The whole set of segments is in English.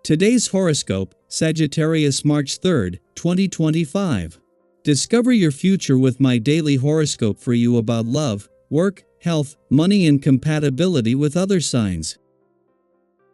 Today's horoscope, Sagittarius March 3rd, 2025. Discover your future with my daily horoscope for you about love, work, health, money and compatibility with other signs.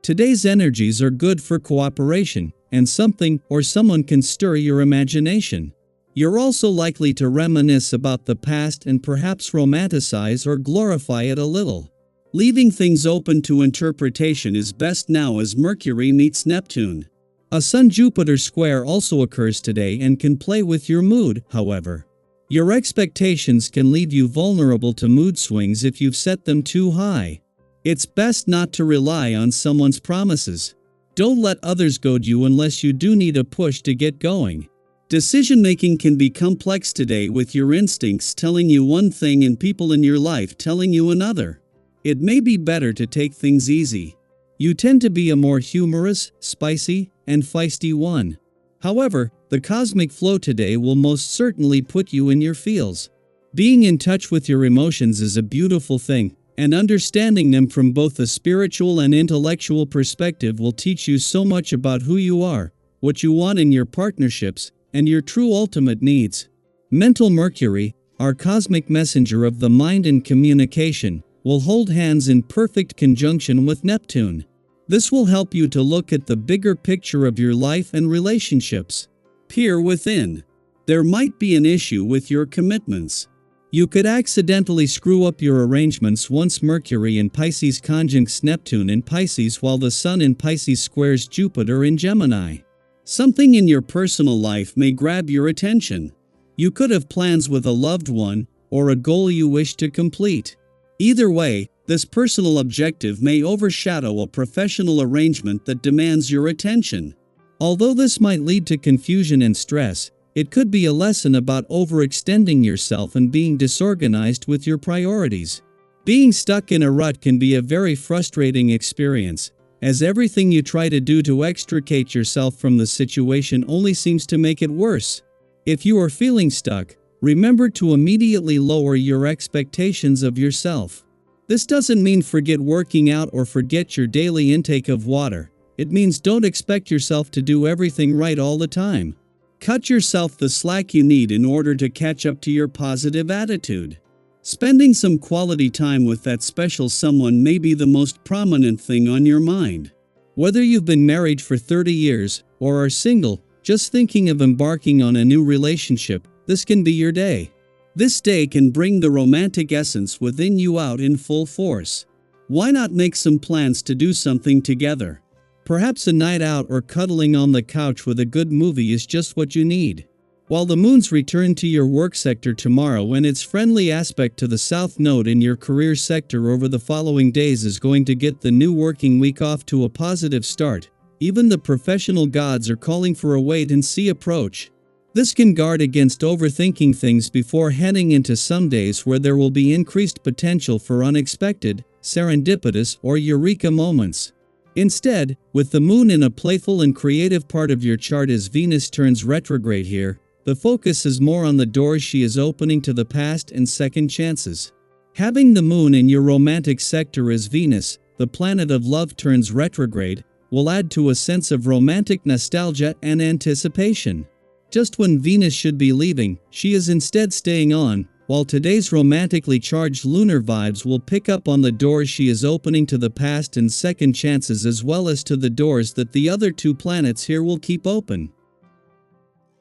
Today's energies are good for cooperation, and something or someone can stir your imagination. You're also likely to reminisce about the past and perhaps romanticize or glorify it a little. Leaving things open to interpretation is best now as Mercury meets Neptune. A Sun-Jupiter square also occurs today and can play with your mood, however. Your expectations can leave you vulnerable to mood swings if you've set them too high. It's best not to rely on someone's promises. Don't let others goad you unless you do need a push to get going. Decision-making can be complex today with your instincts telling you one thing and people in your life telling you another. It may be better to take things easy. You tend to be a more humorous, spicy, and feisty one. However, the cosmic flow today will most certainly put you in your feels. Being in touch with your emotions is a beautiful thing, and understanding them from both a spiritual and intellectual perspective will teach you so much about who you are, what you want in your partnerships, and your true ultimate needs. Mental Mercury, our cosmic messenger of the mind and communication, will hold hands in perfect conjunction with Neptune. This will help you to look at the bigger picture of your life and relationships. Peer within. There might be an issue with your commitments. You could accidentally screw up your arrangements once Mercury in Pisces conjuncts Neptune in Pisces while the Sun in Pisces squares Jupiter in Gemini. Something in your personal life may grab your attention. You could have plans with a loved one, or a goal you wish to complete. Either way, this personal objective may overshadow a professional arrangement that demands your attention. Although this might lead to confusion and stress, it could be a lesson about overextending yourself and being disorganized with your priorities. Being stuck in a rut can be a very frustrating experience, as everything you try to do to extricate yourself from the situation only seems to make it worse. If you are feeling stuck, remember to immediately lower your expectations of yourself. This doesn't mean forget working out or forget your daily intake of water. It means don't expect yourself to do everything right all the time. Cut yourself the slack you need in order to catch up to your positive attitude. Spending some quality time with that special someone may be the most prominent thing on your mind. Whether you've been married for 30 years or are single, just thinking of embarking on a new relationship, this can be your day. This day can bring the romantic essence within you out in full force. Why not make some plans to do something together? Perhaps a night out or cuddling on the couch with a good movie is just what you need. While the moons return to your work sector tomorrow and its friendly aspect to the south node in your career sector over the following days is going to get the new working week off to a positive start, even the professional gods are calling for a wait-and-see approach. This can guard against overthinking things before heading into some days where there will be increased potential for unexpected, serendipitous, or eureka moments. Instead, with the moon in a playful and creative part of your chart as Venus turns retrograde here, the focus is more on the doors she is opening to the past and second chances. Having the moon in your romantic sector as Venus, the planet of love, turns retrograde, will add to a sense of romantic nostalgia and anticipation. Just when Venus should be leaving, she is instead staying on, while today's romantically charged lunar vibes will pick up on the doors she is opening to the past and second chances as well as to the doors that the other two planets here will keep open.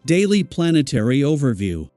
Daily Planetary Overview.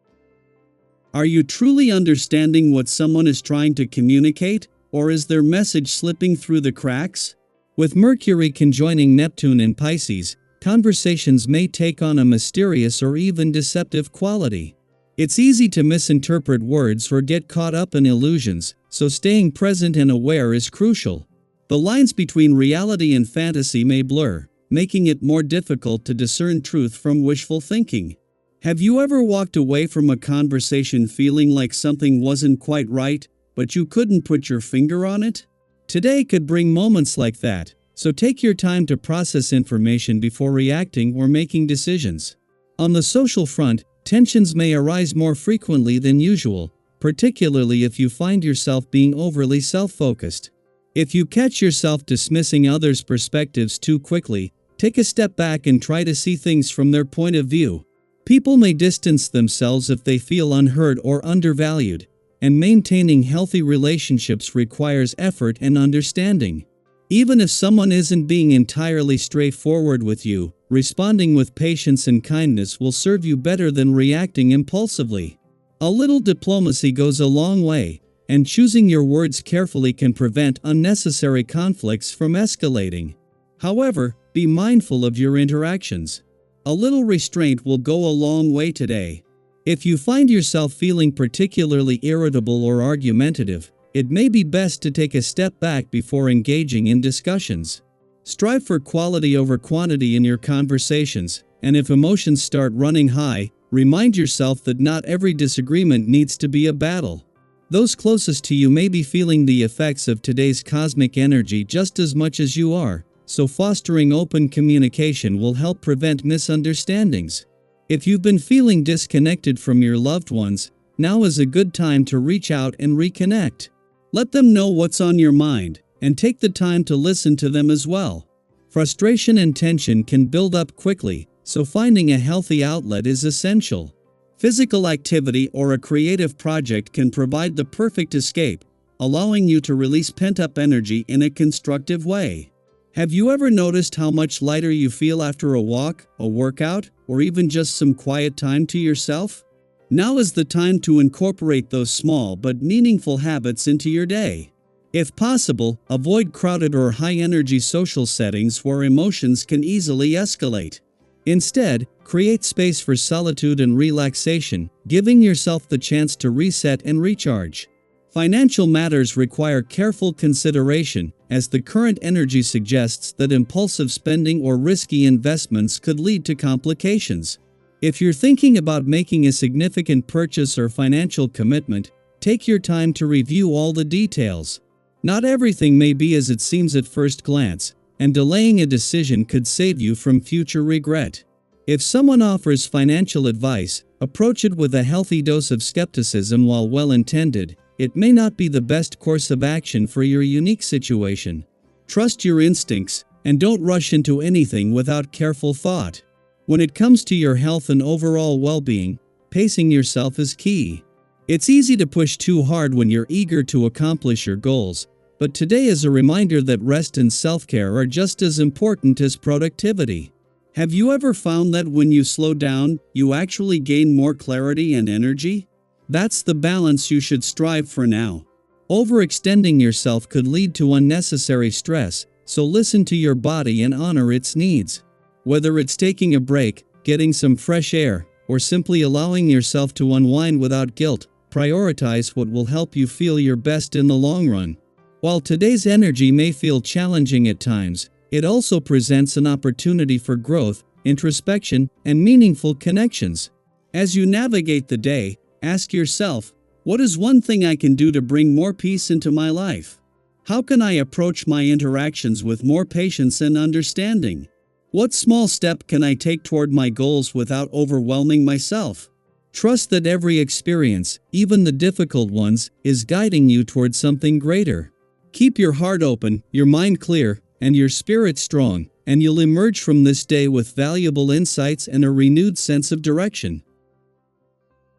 Are you truly understanding what someone is trying to communicate, or is their message slipping through the cracks? With Mercury conjoining Neptune in Pisces, conversations may take on a mysterious or even deceptive quality. It's easy to misinterpret words or get caught up in illusions, so staying present and aware is crucial. The lines between reality and fantasy may blur, making it more difficult to discern truth from wishful thinking. Have you ever walked away from a conversation feeling like something wasn't quite right, but you couldn't put your finger on it? Today could bring moments like that, so take your time to process information before reacting or making decisions. On the social front, tensions may arise more frequently than usual, particularly if you find yourself being overly self-focused. If you catch yourself dismissing others' perspectives too quickly, Take a step back and try to see things from their point of view. People may distance themselves if they feel unheard or undervalued, and maintaining healthy relationships requires effort and understanding. Even if someone isn't being entirely straightforward with you, responding with patience and kindness will serve you better than reacting impulsively. A little diplomacy goes a long way, and choosing your words carefully can prevent unnecessary conflicts from escalating. However, be mindful of your interactions. A little restraint will go a long way today. If you find yourself feeling particularly irritable or argumentative, it may be best to take a step back before engaging in discussions. Strive for quality over quantity in your conversations, and if emotions start running high, remind yourself that not every disagreement needs to be a battle. Those closest to you may be feeling the effects of today's cosmic energy just as much as you are, so fostering open communication will help prevent misunderstandings. If you've been feeling disconnected from your loved ones, now is a good time to reach out and reconnect. Let them know what's on your mind, and take the time to listen to them as well. Frustration and tension can build up quickly, so finding a healthy outlet is essential. Physical activity or a creative project can provide the perfect escape, allowing you to release pent-up energy in a constructive way. Have you ever noticed how much lighter you feel after a walk, a workout, or even just some quiet time to yourself? Now is the time to incorporate those small but meaningful habits into your day. If possible, avoid crowded or high-energy social settings where emotions can easily escalate. Instead, create space for solitude and relaxation, giving yourself the chance to reset and recharge. Financial matters require careful consideration, as the current energy suggests that impulsive spending or risky investments could lead to complications. If you're thinking about making a significant purchase or financial commitment, take your time to review all the details. Not everything may be as it seems at first glance, and delaying a decision could save you from future regret. If someone offers financial advice, approach it with a healthy dose of skepticism. While well-intended, it may not be the best course of action for your unique situation. Trust your instincts, and don't rush into anything without careful thought. When it comes to your health and overall well-being, pacing yourself is key. It's easy to push too hard when you're eager to accomplish your goals, but today is a reminder that rest and self-care are just as important as productivity. Have you ever found that when you slow down, you actually gain more clarity and energy? That's the balance you should strive for now. Overextending yourself could lead to unnecessary stress, so listen to your body and honor its needs. Whether it's taking a break, getting some fresh air, or simply allowing yourself to unwind without guilt, prioritize what will help you feel your best in the long run. While today's energy may feel challenging at times, it also presents an opportunity for growth, introspection, and meaningful connections. As you navigate the day, ask yourself, what is one thing I can do to bring more peace into my life? How can I approach my interactions with more patience and understanding? What small step can I take toward my goals without overwhelming myself? Trust that every experience, even the difficult ones, is guiding you toward something greater. Keep your heart open, your mind clear, and your spirit strong, and you'll emerge from this day with valuable insights and a renewed sense of direction.